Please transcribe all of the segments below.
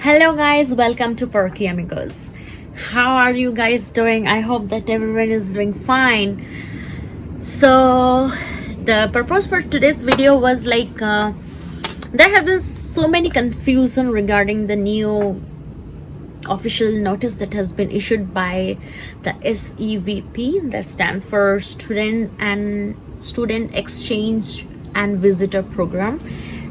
Hello guys, welcome to Perky Amigos. How are you guys doing? I hope that everyone is doing fine. So the purpose for today's video was there have been so many confusion regarding the new official notice that has been issued by the SEVP, that stands for Student Exchange and Visitor Program.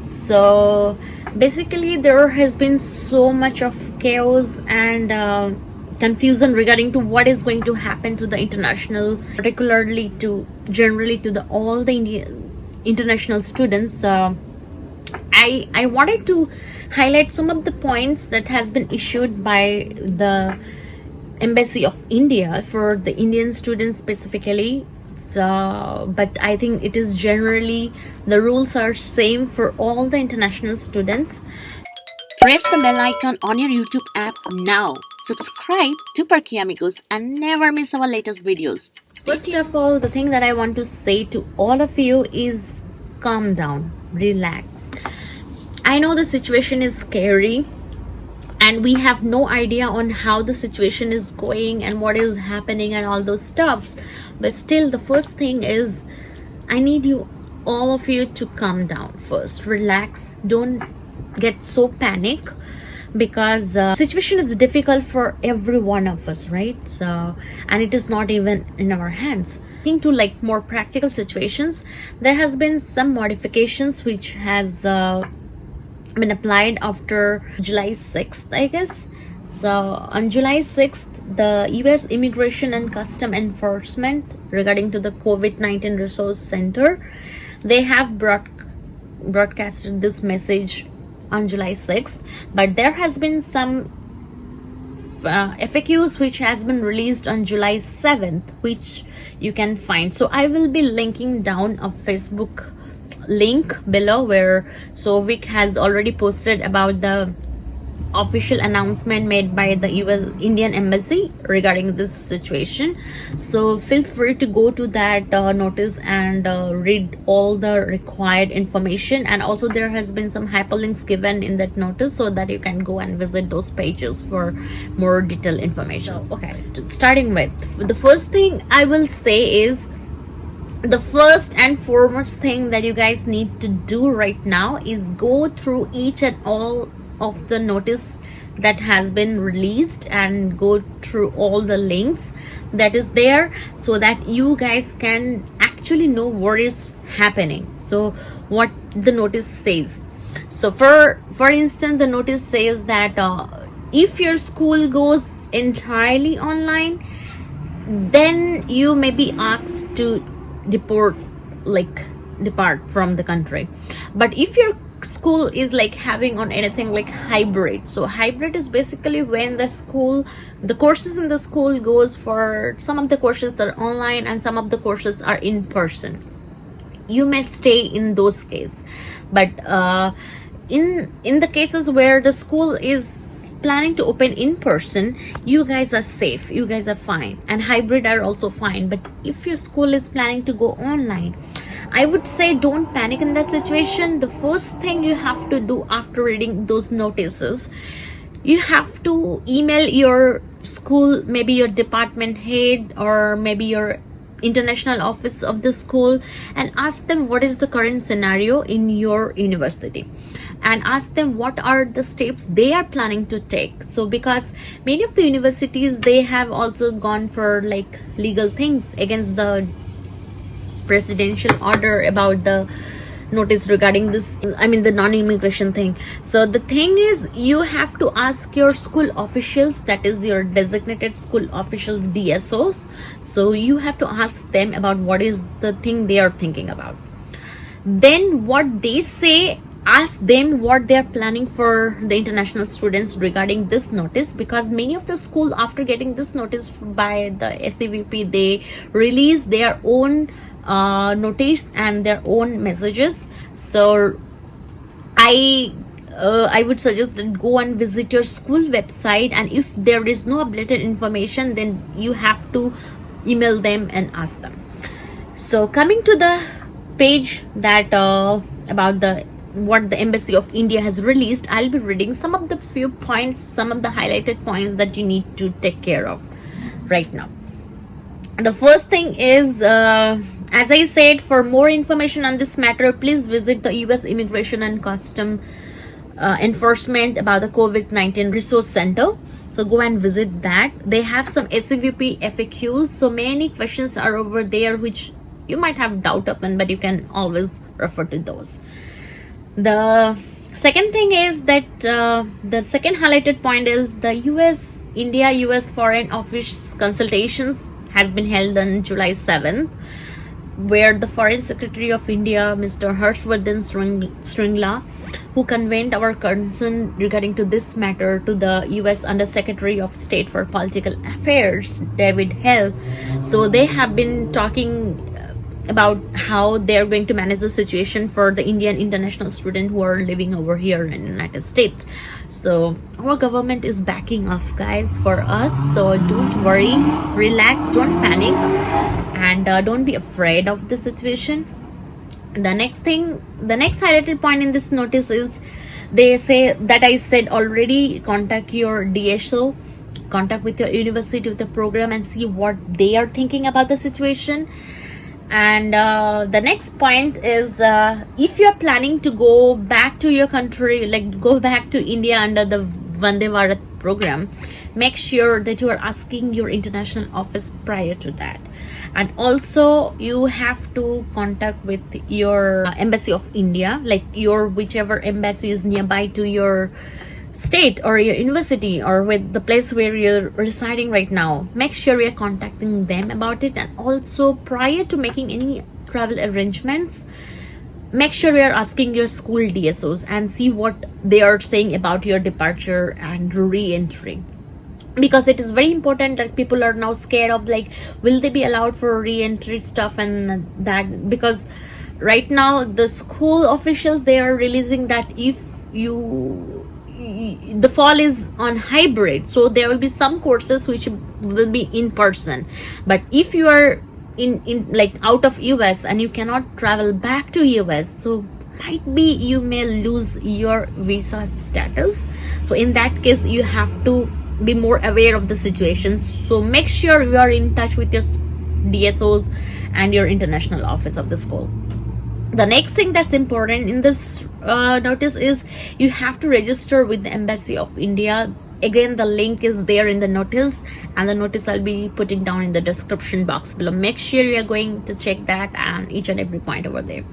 So basically there has been so much of chaos and confusion regarding to what is going to happen to the international, particularly to generally to all the international students. I wanted to highlight some of the points that has been issued by the Embassy of India for the Indian students specifically. So, but I think it is generally the rules are same for all the international students. Press the bell icon on your YouTube app now. Subscribe to Perky Amigos and never miss our latest videos. First of all, the thing that I want to say to all of you is calm down, relax. I know the situation is scary and we have no idea on how the situation is going and what is happening and all those stuffs. But still, the first thing is I need all of you to calm down first. Relax. Don't get so panic because situation is difficult for every one of us, right? So, and it is not even in our hands. Into more practical situations, there has been some modifications which has been applied after July 6th, I guess. So on July 6th, the US Immigration and Custom Enforcement regarding to the COVID-19 Resource Center, they have broadcasted this message on July 6th, but there has been some FAQs which has been released on July 7th, which you can find. So I will be linking down a Facebook link below where SOUVIK has already posted about the official announcement made by the Indian Embassy regarding this situation. So feel free to go to that notice and read all the required information, and also there has been some hyperlinks given in that notice so that you can go and visit those pages for more detailed information. So, okay, starting with the first thing I will say is the first and foremost thing that you guys need to do right now is go through each and all of the notice that has been released and go through all the links that is there so that you guys can actually know what is happening. So what the notice says. So for instance, the notice says that if your school goes entirely online, then you may be asked to depart from the country. But if your school is having on anything like hybrid, so hybrid is basically when the courses in the school goes for some of the courses are online and some of the courses are in person, you may stay in those cases. But in the cases where the school is planning to open in person, you guys are safe, you guys are fine, and hybrid are also fine. But if your school is planning to go online, I would say don't panic in that situation. The first thing you have to do after reading those notices, you have to email your school, maybe your department head or maybe your international office of the school, and ask them what is the current scenario in your university, and ask them what are the steps they are planning to take. So because many of the universities, they have also gone for legal things against the presidential order about the notice regarding this, I mean the non-immigration thing. So the thing is, you have to ask your school officials, that is your designated school officials, DSOs. So you have to ask them about what is the thing they are thinking about. Then what they say, ask them what they are planning for the international students regarding this notice, because many of the school, after getting this notice by the SEVP, they release their own notice and their own messages. So I would suggest that go and visit your school website, and if there is no updated information, then you have to email them and ask them. So coming to the page that about the what the Embassy of India has released, I'll be reading some of the few points, some of the highlighted points that you need to take care of right now. The first thing is, as I said, for more information on this matter, please visit the US Immigration and Custom Enforcement about the COVID-19 Resource Center. So go and visit that. They have some SEVP FAQs. So many questions are over there which you might have doubt upon, but you can always refer to those. The second thing is that the second highlighted point is the India-US Foreign Office consultations has been held on July 7th, where the Foreign Secretary of India, Mr. Harshvardhan Shringla, who conveyed our concern regarding to this matter to the US Under Secretary of State for Political Affairs, David Hale. So they have been talking about how they're going to manage the situation for the Indian international students who are living over here in the United States. So our government is backing off, guys, for us. So don't worry, relax, don't panic, and don't be afraid of the situation. The next highlighted point in this notice is, they say that I said already, contact your DSO, contact with your university, with the program, and see what they are thinking about the situation. And the next point is, if you're planning to go back to your country, like go back to India under the Vande Bharat program, make sure that you are asking your international office prior to that. And also you have to contact with your Embassy of India, like your whichever embassy is nearby to your state or your university or with the place where you're residing right now. Make sure you're contacting them about it. And also, prior to making any travel arrangements, make sure you're asking your school DSOs and see what they are saying about your departure and re-entry, because it is very important that people are now scared of, like, will they be allowed for re-entry stuff and that, because right now the school officials, they are releasing that if the fall is on hybrid, so there will be some courses which will be in person. But if you are in like out of US and you cannot travel back to US, so might be you may lose your visa status. So in that case, you have to be more aware of the situation. So make sure you are in touch with your DSOs and your international office of the school. The next thing that's important in this notice is you have to register with the Embassy of India. Again, the link is there in the notice, and the notice I'll be putting down in the description box below. Make sure you're going to check that and each and every point over there.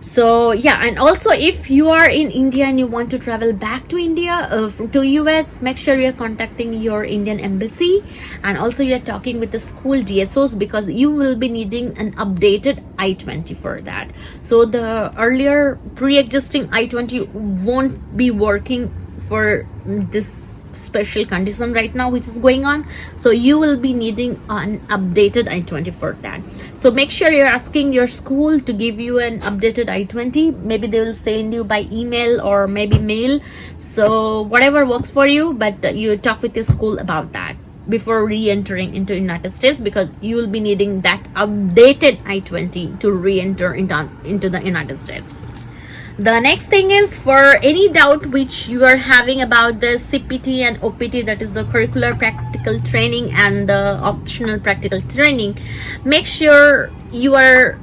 So yeah, and also if you are in India and you want to travel back to India, to US, make sure you're contacting your Indian embassy, and also you're talking with the school DSOs, because you will be needing an updated I-20 for that. So the earlier pre-existing I-20 won't be working for this special condition right now which is going on, so you will be needing an updated I-20 for that. So make sure you're asking your school to give you an updated I-20. Maybe they will send you by email or maybe mail, so whatever works for you, but you talk with your school about that before re-entering into United States, because you will be needing that updated I-20 to re-enter into the United States. The next thing is, for any doubt which you are having about the CPT and OPT, that is the curricular practical training and the optional practical training, make sure you are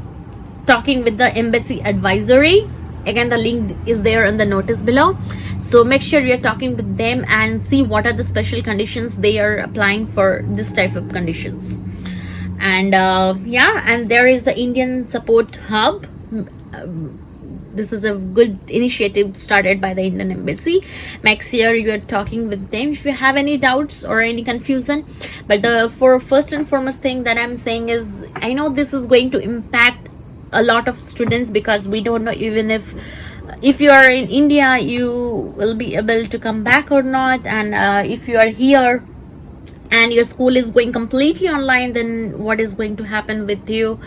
talking with the embassy advisory. Again, the link is there in the notice below. So make sure you're talking with them and see what are the special conditions they are applying for this type of conditions. And yeah, and there is the Indian Support Hub. This is a good initiative started by the Indian Embassy. Make sure you are talking with them if you have any doubts or any confusion. But the first and foremost thing that I'm saying is, I know this is going to impact a lot of students, because we don't know even if you are in India you will be able to come back or not, and if you are here and your school is going completely online, then what is going to happen with you?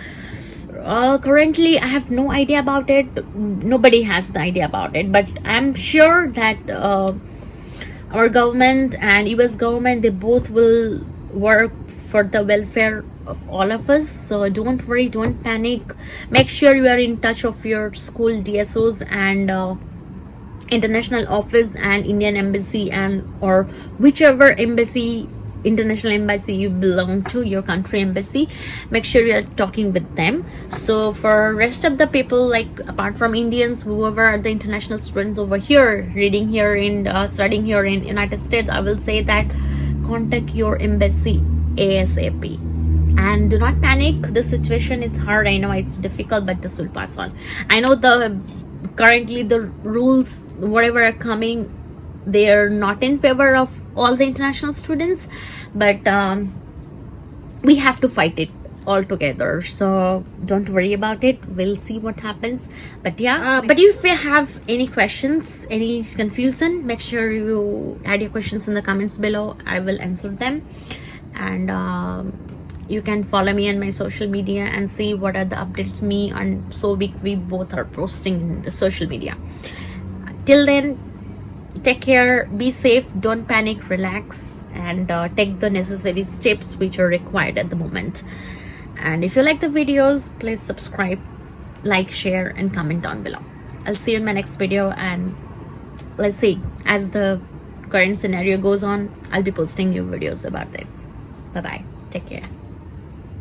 Currently I have no idea about it. Nobody has the idea about it, but I'm sure that our government and US government, they both will work for the welfare of all of us. So don't worry, don't panic. Make sure you are in touch of your school DSOs and international office and Indian embassy, and or whichever embassy, international embassy you belong to, your country embassy. Make sure you are talking with them. So for rest of the people, like apart from Indians, whoever are the international students over here reading here in studying here in United States, I will say that contact your embassy ASAP. And do not panic. The situation is hard, I know it's difficult, but this will pass on. I know currently the rules whatever are coming, they are not in favor of all the international students, but we have to fight it all together. So don't worry about it, we'll see what happens. But yeah, but if you have any questions, any confusion, make sure you add your questions in the comments below. I will answer them. And you can follow me on my social media and see what are the updates me and SOUVIK we both are posting in the social media. Till then, take care, be safe, don't panic, relax, and take the necessary steps which are required at the moment. And if you like the videos, please subscribe, like, share, and comment down below. I'll see you in my next video, and let's see, as the current scenario goes on, I'll be posting new videos about it. Bye bye, take care.